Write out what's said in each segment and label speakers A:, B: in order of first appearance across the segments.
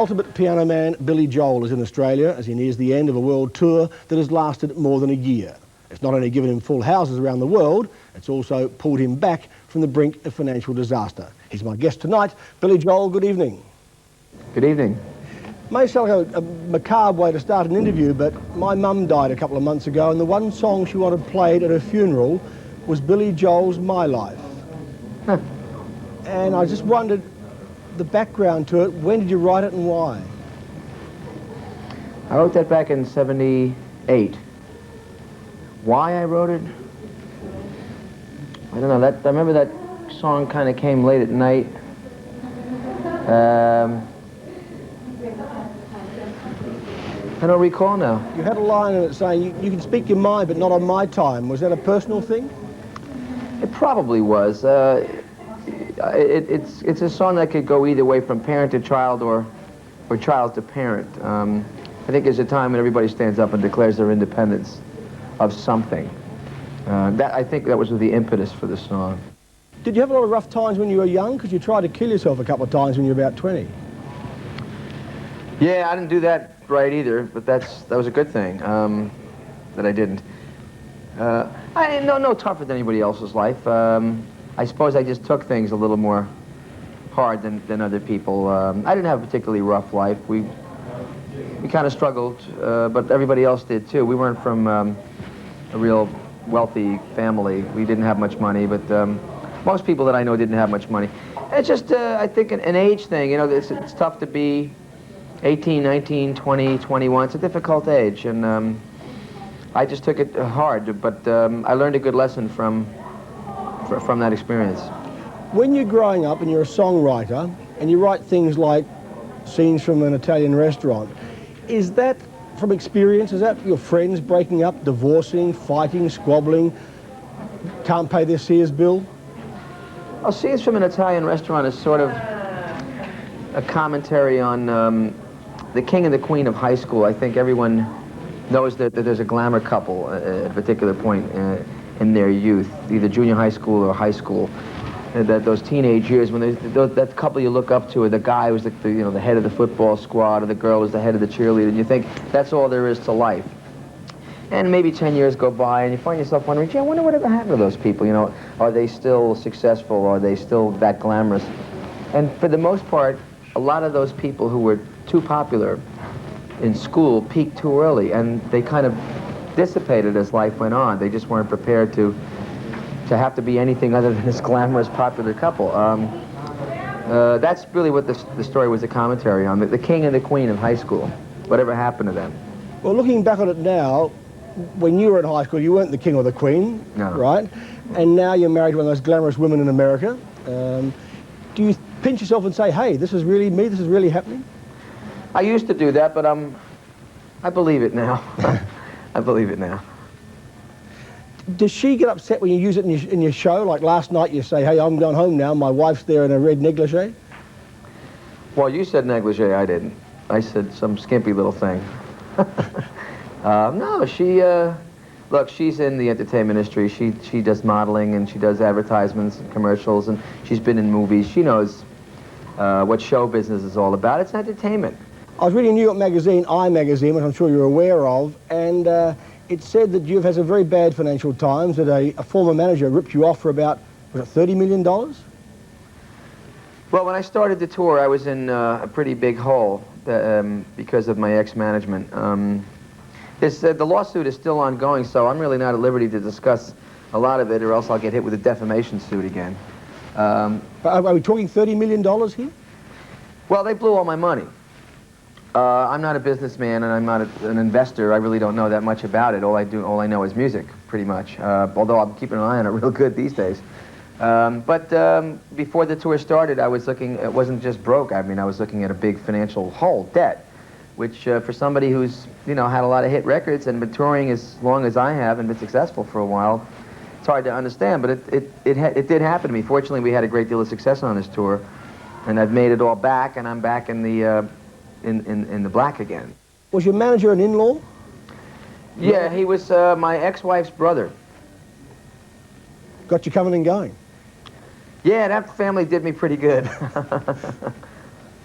A: ultimate piano man Billy Joel is in Australia as he nears the end of a world tour that has lasted more than a year. It's not only given him full houses around the world, it's also pulled him back from the brink of financial disaster. He's my guest tonight. Billy Joel, good evening.
B: Good evening.
A: May sound like a macabre way to start an interview, but my mum died a couple of months ago, and the one song she wanted played at her funeral was Billy Joel's My Life.
B: Huh.
A: And I just wondered the background to it. When did you write it and why?
B: I wrote that back in '78. Why I wrote it? I don't know. I remember that song kind of came late at night. I don't recall now.
A: You had a line in it saying, you can speak your mind, but not on my time. Was that a personal thing?
B: It probably was. It's a song that could go either way, from parent to child or child to parent. I think there's a time when everybody stands up and declares their independence of something. I think that was the impetus for the song.
A: Did you have a lot of rough times when you were young? Because you tried to kill yourself a couple of times when you were about 20.
B: Yeah, I didn't do that right either, but that was a good thing that I didn't. I didn't know no tougher than anybody else's life. I suppose I just took things a little more hard than other people. I didn't have a particularly rough life. We kind of struggled, but everybody else did too. We weren't from a real wealthy family. We didn't have much money, but most people that I know didn't have much money. It's just, I think, an age thing. You know, it's tough to be 18, 19, 20, 21. It's a difficult age, and I just took it hard, but I learned a good lesson from that experience.
A: When you're growing up and you're a songwriter and you write things like scenes from an Italian restaurant, is that from experience? Is that your friends breaking up, divorcing, fighting, squabbling, can't pay their Sears bill?
B: Well, Scenes from an Italian Restaurant is sort of a commentary on the king and the queen of high school. I think everyone knows that there's a glamour couple at a particular point in their youth, either junior high school or high school. That those teenage years when that couple you look up to, the guy was the head of the football squad, or the girl was the head of the cheerleader, and you think that's all there is to life. And maybe 10 years go by, and you find yourself wondering, gee, I wonder whatever happened to those people. You know, are they still successful? Are they still that glamorous? And for the most part, a lot of those people who were too popular in school peaked too early, and they kind of dissipated as life went on. They just weren't prepared to have to be anything other than this glamorous, popular couple. That's really what the story was a commentary on, the king and the queen of high school, whatever happened to them.
A: Well, looking back on it now, when you were in high school, you weren't the king or the queen,
B: no.
A: Right? And now you're married to one of those glamorous women in America. Do you pinch yourself and say, hey, this is really me, this is really happening?
B: I used to do that, but I believe it now. I believe it now.
A: Does she get upset when you use it in your show? Like last night you say, hey, I'm going home now, my wife's there in a red negligee?
B: Well, you said negligee, I didn't. I said some skimpy little thing. No, look, she's in the entertainment industry. She does modeling, and she does advertisements and commercials, and she's been in movies. She knows what show business is all about. It's entertainment.
A: I was reading New York Magazine, iMagazine, which I'm sure you're aware of, and it said that you've had some very bad financial times, that a former manager ripped you off for about, was it $30 million?
B: Well, when I started the tour, I was in a pretty big hole because of my ex-management. The lawsuit is still ongoing, so I'm really not at liberty to discuss a lot of it, or else I'll get hit with a defamation suit again.
A: Are we talking $30 million here?
B: Well, they blew all my money. I'm not a businessman, and I'm not an investor. I really don't know that much about it. All I know is music, pretty much. Although I'm keeping an eye on it real good these days. But before the tour started, I was looking. It wasn't just broke. I mean, I was looking at a big financial hole, debt, which for somebody who's had a lot of hit records and been touring as long as I have and been successful for a while, it's hard to understand. But it did happen to me. Fortunately, we had a great deal of success on this tour, and I've made it all back, and I'm back in the in the black again.
A: Was your manager an in-law?
B: Yeah, he was my ex-wife's brother.
A: Got you coming and going?
B: Yeah, that family did me pretty good.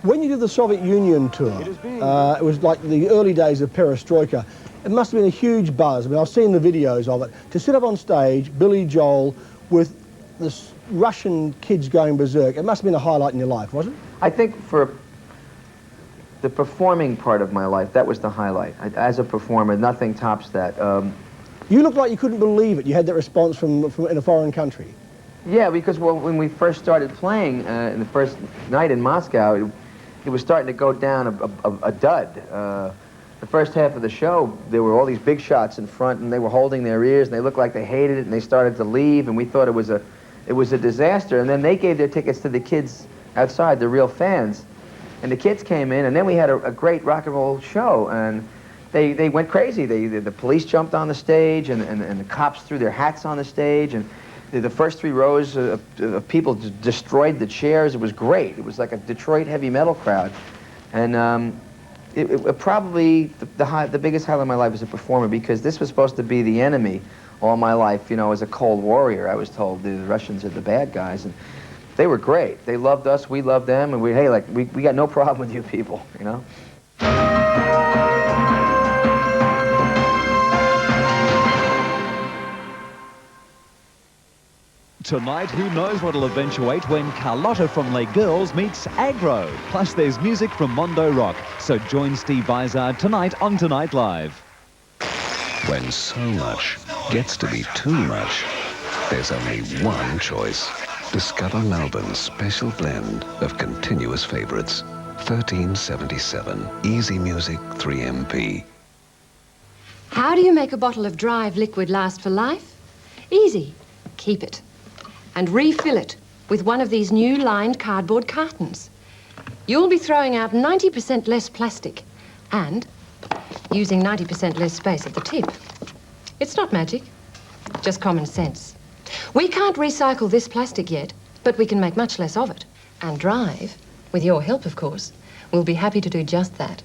A: When you did the Soviet Union tour, it was like the early days of perestroika. It must have been a huge buzz. I mean, I've seen the videos of it. To sit up on stage, Billy Joel, with the Russian kids going berserk, it must have been a highlight in your life, wasn't it?
B: I think for the performing part of my life, that was the highlight. As a performer, nothing tops that.
A: You looked like you couldn't believe it. You had that response from in a foreign country.
B: Yeah, because when we first started playing in the first night in Moscow, it was starting to go down a dud. The first half of the show, there were all these big shots in front, and they were holding their ears, and they looked like they hated it, and they started to leave, and we thought it was a disaster. And then they gave their tickets to the kids outside, the real fans, and the kids came in, and then we had a great rock and roll show, and they went crazy. The police jumped on the stage, and the cops threw their hats on the stage, and the first 3 rows of people destroyed the chairs. It was great. It was like a Detroit heavy metal crowd, and it probably the biggest highlight of my life as a performer, because this was supposed to be the enemy all my life. You know, as a cold warrior, I was told the Russians are the bad guys, and they were great. They loved us, we loved them, and we got no problem with you people, you know.
C: Tonight, who knows what'll eventuate when Carlotta from Les Girls meets Agro. Plus, there's music from Mondo Rock. So join Steve Vizard tonight on Tonight Live.
D: When so much gets to be too much, there's only one choice. Discover Melbourne's special blend of continuous favourites. 1377. Easy Music 3MP.
E: How do you make a bottle of Drive liquid last for life? Easy. Keep it. And refill it with one of these new lined cardboard cartons. You'll be throwing out 90% less plastic and using 90% less space at the tip. It's not magic, just common sense. We can't recycle this plastic yet, but we can make much less of it. And Drive, with your help, of course, will be happy to do just that.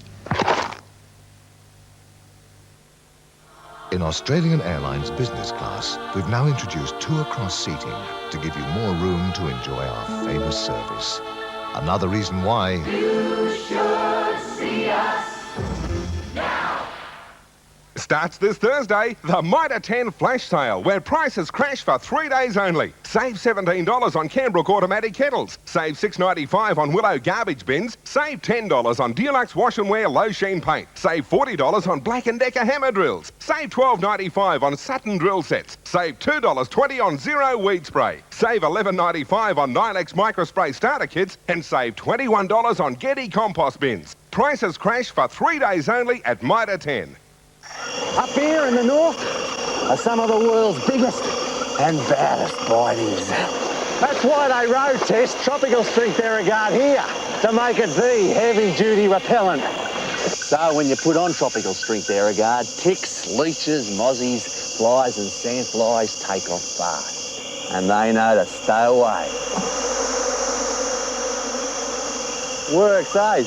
F: In Australian Airlines business class, we've now introduced tour-across seating to give you more room to enjoy our famous service. Another reason why
G: you should see us now.
H: Starts this Thursday, the Mitre 10 flash sale, where prices crash for 3 days only. Save $17 on Canbrook automatic kettles. Save $6.95 on Willow garbage bins. Save $10 on Dulux wash and wear low sheen paint. Save $40 on Black & Decker hammer drills. Save $12.95 on Sutton drill sets. Save $2.20 on Zero weed spray. Save $11.95 on Nilex microspray starter kits, and save $21 on Getty compost bins. Prices crash for 3 days only at Mitre 10.
I: Up here in the north are some of the world's biggest and baddest bodies. That's why they road test tropical strength Aerogard here, to make it the heavy-duty repellent. So when you put on tropical strength Aerogard, ticks, leeches, mozzies, flies and sandflies take off fast. And they know to stay away. Works, eh?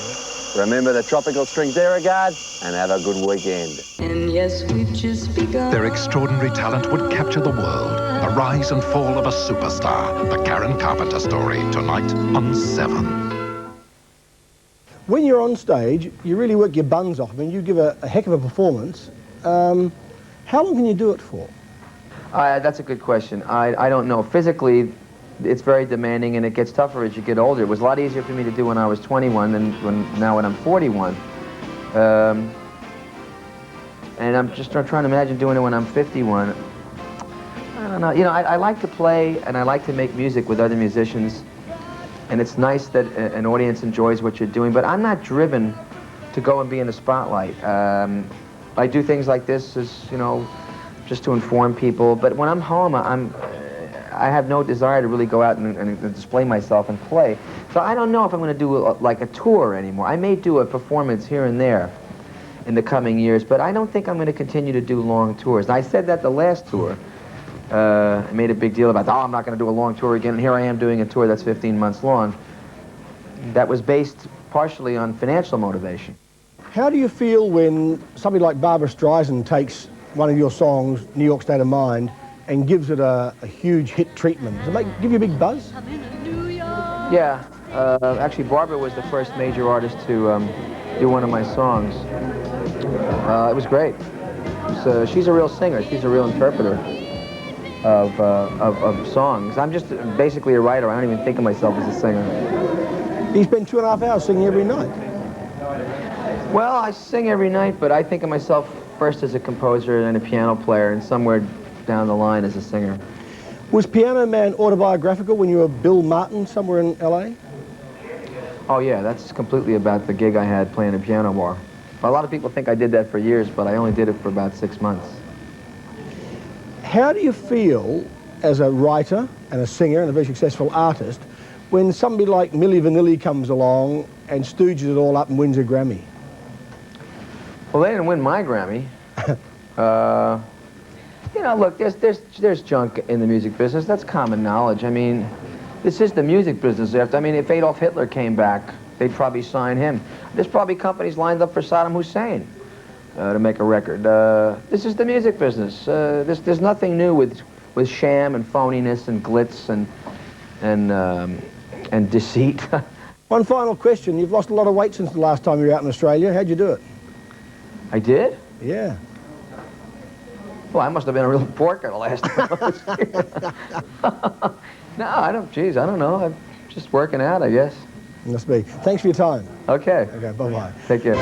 I: Remember the tropical strength Aerogard and have a good weekend.
G: And yes, we've just begun.
F: their extraordinary talent would capture the world. The rise and fall of a superstar. The Karen Carpenter story, tonight on 7.
A: When you're on stage, you really work your buns off. I mean, you give a heck of a performance. How long can you do it for?
B: That's a good question. I don't know. Physically, it's very demanding, and it gets tougher as you get older. It was a lot easier for me to do when I was 21 than now when I'm 41. And I'm just trying to imagine doing it when I'm 51. I don't know. You know, I like to play, and I like to make music with other musicians. And it's nice that an audience enjoys what you're doing, but I'm not driven to go and be in the spotlight. I do things like this as, you know, just to inform people, but when I'm home, I have no desire to really go out and display myself and play. So I don't know if I'm going to do like a tour anymore. I may do a performance here and there in the coming years, but I don't think I'm going to continue to do long tours. And I said that the last tour. I made a big deal about, I'm not going to do a long tour again, and here I am doing a tour that's 15 months long. That was based partially on financial motivation.
A: How do you feel when somebody like Barbra Streisand takes one of your songs, New York State of Mind, and gives it a huge hit treatment? Does it give you a big buzz?
B: Yeah, Actually, Barbara was the first major artist to do one of my songs. It was great. So she's a real singer. She's a real interpreter of songs. I'm just basically a writer. I don't even think of myself as a singer.
A: You spend 2.5 hours singing every night.
B: Well, I sing every night, but I think of myself first as a composer and a piano player, and somewhere down the line as a singer.
A: Was Piano Man autobiographical when you were Bill Martin somewhere in LA?
B: Oh yeah, that's completely about the gig I had playing a piano bar. A lot of people think I did that for years, but I only did it for about 6 months.
A: How do you feel as a writer and a singer and a very successful artist when somebody like Milli Vanilli comes along and stooges it all up and wins a Grammy?
B: Well, they didn't win my Grammy. You know, look, there's junk in the music business. That's common knowledge. I mean, this is the music business. I mean, if Adolf Hitler came back, they'd probably sign him. There's probably companies lined up for Saddam Hussein to make a record. This is the music business. There's nothing new with sham and phoniness and glitz and deceit.
A: One final question. You've lost a lot of weight since the last time you were out in Australia. How'd you do it?
B: I did?
A: Yeah.
B: Well, I must have been a real porker the last time I was here. No, I don't know. I'm just working out, I guess.
A: Must be. Thanks for your time.
B: Okay.
A: Okay, bye-bye.
B: Take care.